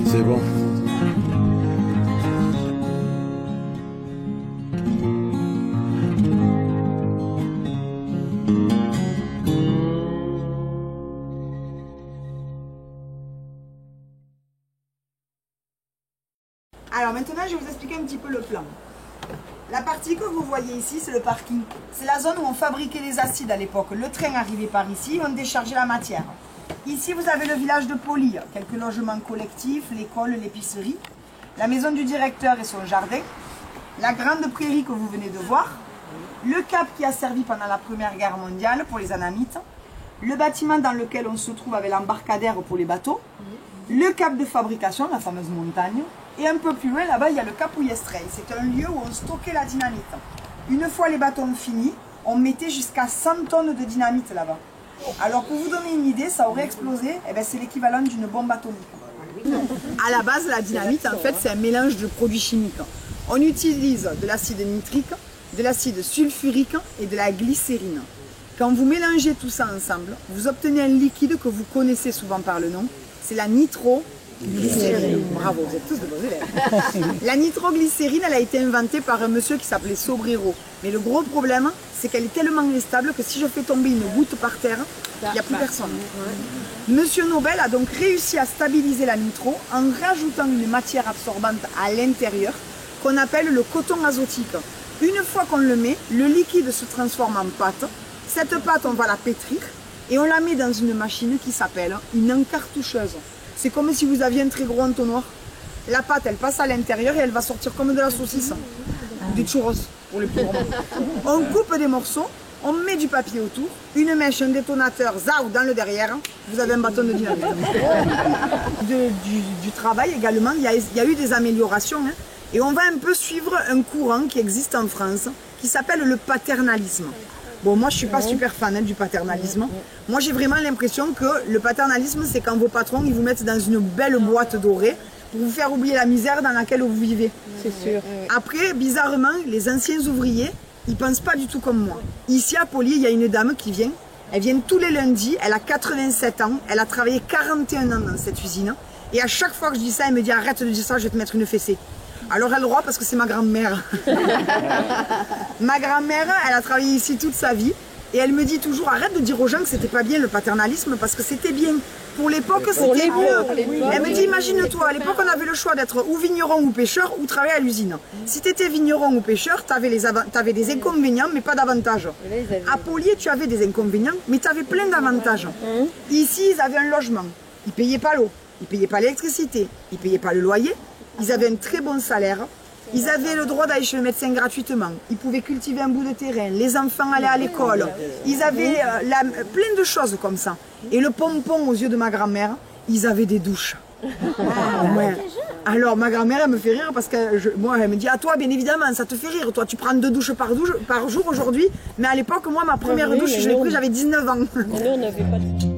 C'est bon. Alors maintenant, je vais vous expliquer un petit peu le plan. La partie que vous voyez ici, c'est le parking. C'est la zone où on fabriquait les acides à l'époque. Le train arrivait par ici, on déchargeait la matière. Ici, vous avez le village de Poly, quelques logements collectifs, l'école, l'épicerie, la maison du directeur et son jardin, la grande prairie que vous venez de voir, le cap qui a servi pendant la Première Guerre mondiale pour les Anamites, le bâtiment dans lequel on se trouve avec l'embarcadère pour les bateaux, le cap de fabrication, la fameuse montagne, et un peu plus loin, là-bas, il y a le cap Ouyestrey. C'est un lieu où on stockait la dynamite. Une fois les bâtons finis, on mettait jusqu'à 100 tonnes de dynamite là-bas. Alors pour vous donner une idée, ça aurait explosé, eh ben, c'est l'équivalent d'une bombe atomique. À la base, la dynamite, en fait, c'est un mélange de produits chimiques. On utilise de l'acide nitrique, de l'acide sulfurique et de la glycérine. Quand vous mélangez tout ça ensemble, vous obtenez un liquide que vous connaissez souvent par le nom, c'est la nitroglycérine. Bravo, vous êtes tous de bons élèves. La nitroglycérine, elle a été inventée par un monsieur qui s'appelait Sobrero. Mais le gros problème, c'est qu'elle est tellement instable que si je fais tomber une goutte par terre, il n'y a plus personne. Monsieur Nobel a donc réussi à stabiliser la nitro en rajoutant une matière absorbante à l'intérieur qu'on appelle le coton azotique. Une fois qu'on le met, le liquide se transforme en pâte. Cette pâte, on va la pétrir et on la met dans une machine qui s'appelle une encartoucheuse. C'est comme si vous aviez un très gros entonnoir. La pâte, elle passe à l'intérieur et elle va sortir comme de la saucisse. Des churros, pour les plus gros. On coupe des morceaux, on met du papier autour, une mèche, un détonateur, zaou dans le derrière, vous avez un bâton de dynamite. Du travail également, il y a eu des améliorations. Hein, et on va un peu suivre un courant qui existe en France, qui s'appelle le paternalisme. Bon, moi, je ne suis pas super fan du paternalisme. Moi, j'ai vraiment l'impression que le paternalisme, c'est quand vos patrons, ils vous mettent dans une belle boîte dorée pour vous faire oublier la misère dans laquelle vous vivez. C'est sûr. Après, bizarrement, les anciens ouvriers, ils ne pensent pas du tout comme moi. Ici, à Poly, il y a une dame qui vient. Elle vient tous les lundis. Elle a 87 ans. Elle a travaillé 41 ans dans cette usine. Et à chaque fois que je dis ça, elle me dit « Arrête de dire ça, je vais te mettre une fessée ». Alors elle a le droit parce que c'est ma grand-mère. Ma grand-mère, elle a travaillé ici toute sa vie et elle me dit toujours arrête de dire aux gens que c'était pas bien le paternalisme parce que c'était bien. Pour l'époque, c'était mieux. Elle me dit imagine-toi, à l'époque on avait le choix d'être ou vigneron ou pêcheur ou travailler à l'usine. Si tu étais vigneron ou pêcheur, tu avais des inconvénients mais pas d'avantages. À Poly, tu avais des inconvénients mais tu avais plein d'avantages. Ici, ils avaient un logement, ils payaient pas l'eau. Ils ne payaient pas l'électricité, ils ne payaient pas le loyer, ils avaient un très bon salaire, ils avaient le droit d'aller chez le médecin gratuitement, ils pouvaient cultiver un bout de terrain, les enfants allaient à l'école, ils avaient plein de choses comme ça. Et le pompon aux yeux de ma grand-mère, ils avaient des douches. Ouais. Alors ma grand-mère elle me fait rire parce que moi elle me dit à toi bien évidemment ça te fait rire, toi tu prends 2 douches par jour aujourd'hui, mais à l'époque moi ma première douche je l'ai prise j'avais 19 ans. Nous, on n'avait pas de...